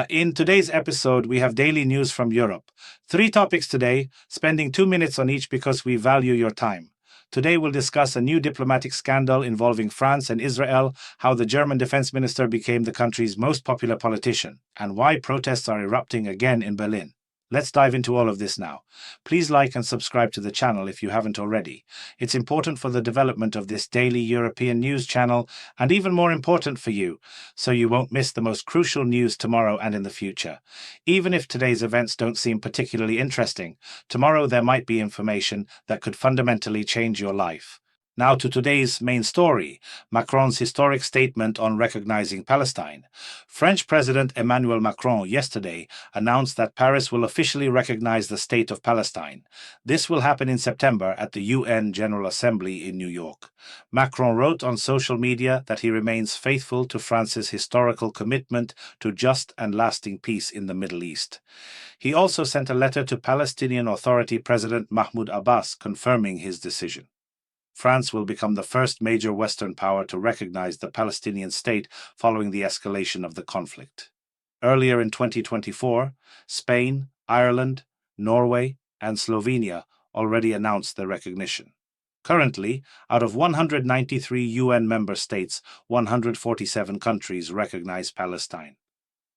In today's episode, we have daily news from Europe. 3 topics today, spending 2 minutes on each because we value your time. Today, we'll discuss a new diplomatic scandal involving France and Israel, how the German defense minister became the country's most popular politician, and why protests are erupting again in Berlin. Let's dive into all of this now. Please like and subscribe to the channel if you haven't already. It's important for the development of this daily European news channel, and even more important for you, so you won't miss the most crucial news tomorrow and in the future. Even if today's events don't seem particularly interesting, tomorrow there might be information that could fundamentally change your life. Now to today's main story, Macron's historic statement on recognizing Palestine. French President Emmanuel Macron yesterday announced that Paris will officially recognize the State of Palestine. This will happen in September at the UN General Assembly in New York. Macron wrote on social media that he remains faithful to France's historical commitment to just and lasting peace in the Middle East. He also sent a letter to Palestinian Authority President Mahmoud Abbas confirming his decision. France will become the first major Western power to recognize the Palestinian state following the escalation of the conflict. Earlier in 2024, Spain, Ireland, Norway, and Slovenia already announced their recognition. Currently, out of 193 UN member states, 147 countries recognize Palestine.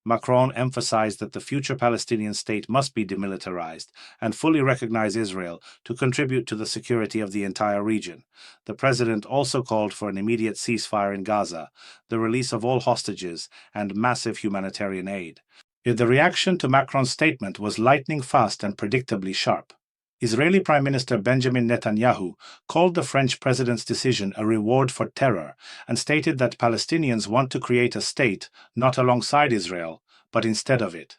Macron emphasized that the future Palestinian state must be demilitarized and fully recognize Israel to contribute to the security of the entire region. The president also called for an immediate ceasefire in Gaza, the release of all hostages, and massive humanitarian aid. Yet the reaction to Macron's statement was lightning fast and predictably sharp. Israeli Prime Minister Benjamin Netanyahu called the French president's decision a reward for terror and stated that Palestinians want to create a state not alongside Israel, but instead of it.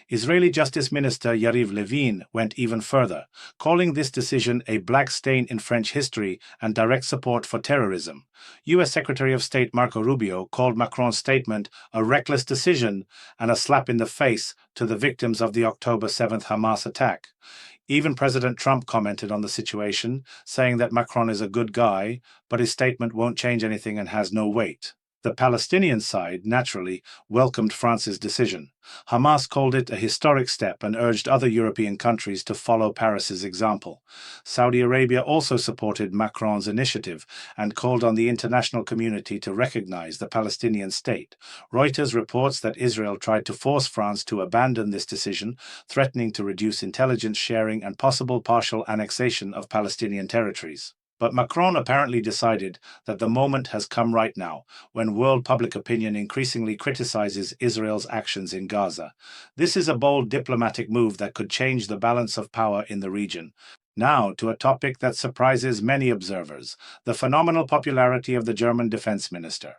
Israeli Justice Minister Yariv Levin went even further, calling this decision a black stain in French history and direct support for terrorism. U.S. Secretary of State Marco Rubio called Macron's statement a reckless decision and a slap in the face to the victims of the October 7th Hamas attack. Even President Trump commented on the situation, saying that Macron is a good guy, but his statement won't change anything and has no weight. The Palestinian side, naturally, welcomed France's decision. Hamas called it a historic step and urged other European countries to follow Paris's example. Saudi Arabia also supported Macron's initiative and called on the international community to recognize the Palestinian state. Reuters reports that Israel tried to force France to abandon this decision, threatening to reduce intelligence sharing and possible partial annexation of Palestinian territories. But Macron apparently decided that the moment has come right now, when world public opinion increasingly criticizes Israel's actions in Gaza. This is a bold diplomatic move that could change the balance of power in the region. Now to a topic that surprises many observers, the phenomenal popularity of the German defense minister.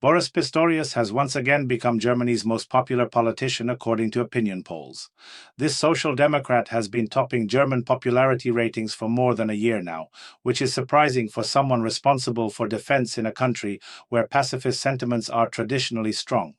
Boris Pistorius has once again become Germany's most popular politician according to opinion polls. This social democrat has been topping German popularity ratings for more than a year now, which is surprising for someone responsible for defense in a country where pacifist sentiments are traditionally strong.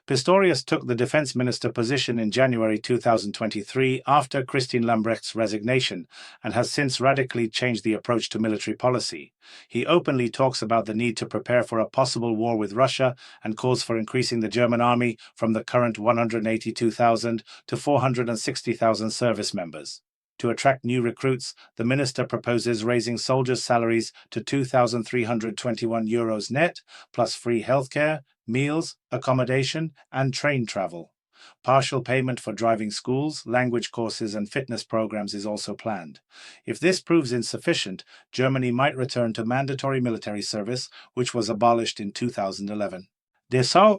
Pistorius took the defense minister position in January 2023 after Christine Lambrecht's resignation and has since radically changed the approach to military policy. He openly talks about the need to prepare for a possible war with Russia and calls for increasing the German army from the current 182,000 to 460,000 service members. To attract new recruits, the minister proposes raising soldiers' salaries to €2,321 net, plus free healthcare, meals, accommodation, and train travel. Partial payment for driving schools, language courses, and fitness programs is also planned. If this proves insufficient, Germany might return to mandatory military service, which was abolished in 2011.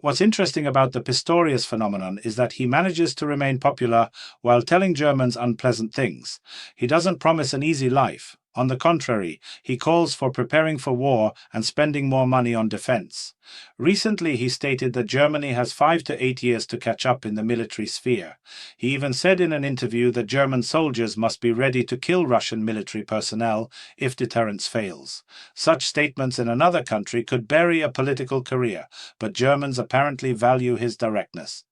What's interesting about the Pistorius phenomenon is that he manages to remain popular while telling Germans unpleasant things. He doesn't promise an easy life. On the contrary, he calls for preparing for war and spending more money on defense. Recently, he stated that Germany has 5 to 8 years to catch up in the military sphere. He even said in an interview that German soldiers must be ready to kill Russian military personnel if deterrence fails. Such statements in another country could bury a political career, but Germans apparently value his directness.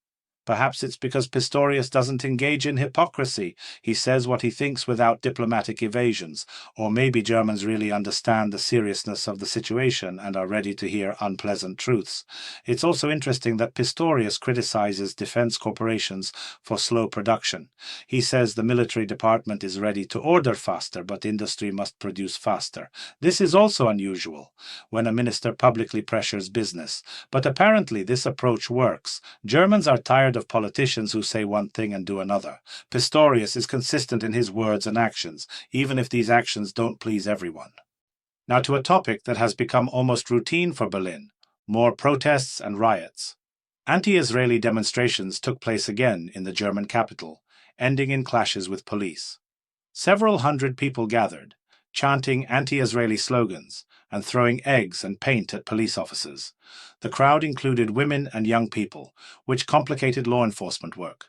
Perhaps it's because Pistorius doesn't engage in hypocrisy. He says what he thinks without diplomatic evasions. Or maybe Germans really understand the seriousness of the situation and are ready to hear unpleasant truths. It's also interesting that Pistorius criticizes defense corporations for slow production. He says the military department is ready to order faster, but industry must produce faster. This is also unusual when a minister publicly pressures business. But apparently this approach works. Germans are tired of politicians who say one thing and do another. Pistorius is consistent in his words and actions, even if these actions don't please everyone. Now to a topic that has become almost routine for Berlin: more protests and riots. Anti-Israeli demonstrations took place again in the German capital, ending in clashes with police. Several hundred people gathered, chanting anti-Israeli slogans and throwing eggs and paint at police officers. The crowd included women and young people, which complicated law enforcement work.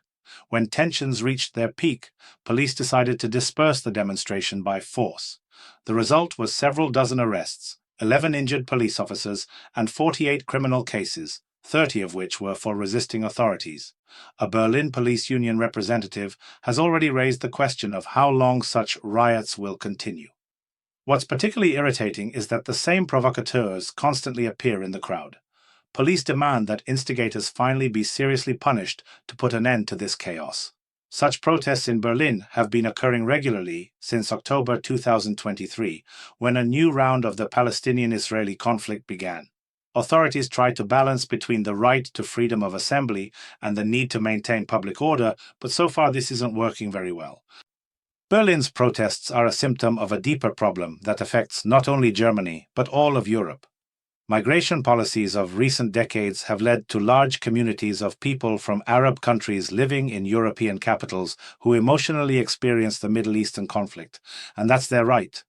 When tensions reached their peak, police decided to disperse the demonstration by force. The result was several dozen arrests, 11 injured police officers, and 48 criminal cases, 30 of which were for resisting authorities. A Berlin police union representative has already raised the question of how long such riots will continue. What's particularly irritating is that the same provocateurs constantly appear in the crowd. Police demand that instigators finally be seriously punished to put an end to this chaos. Such protests in Berlin have been occurring regularly since October 2023, when a new round of the Palestinian-Israeli conflict began. Authorities try to balance between the right to freedom of assembly and the need to maintain public order, but so far this isn't working very well. Berlin's protests are a symptom of a deeper problem that affects not only Germany, but all of Europe. Migration policies of recent decades have led to large communities of people from Arab countries living in European capitals who emotionally experience the Middle Eastern conflict, and that's their right.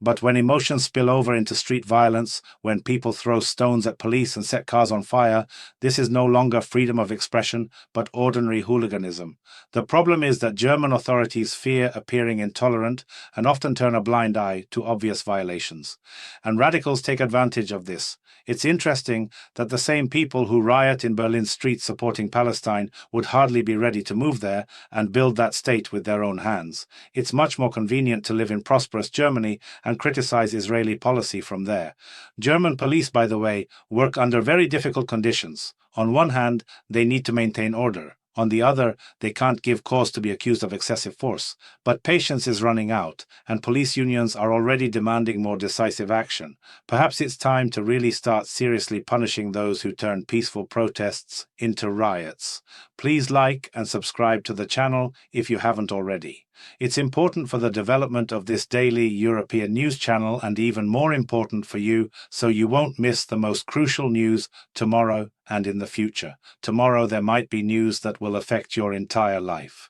But when emotions spill over into street violence, when people throw stones at police and set cars on fire, this is no longer freedom of expression, but ordinary hooliganism. The problem is that German authorities fear appearing intolerant and often turn a blind eye to obvious violations. And radicals take advantage of this. It's interesting that the same people who riot in Berlin streets supporting Palestine would hardly be ready to move there and build that state with their own hands. It's much more convenient to live in prosperous Germany and criticize Israeli policy from there. German police, by the way, work under very difficult conditions. On one hand, they need to maintain order. On the other, they can't give cause to be accused of excessive force. But patience is running out, and police unions are already demanding more decisive action. Perhaps it's time to really start seriously punishing those who turn peaceful protests into riots. Please like and subscribe to the channel if you haven't already. It's important for the development of this daily European news channel, and even more important for you, so you won't miss the most crucial news tomorrow and in the future. Tomorrow there might be news that will affect your entire life.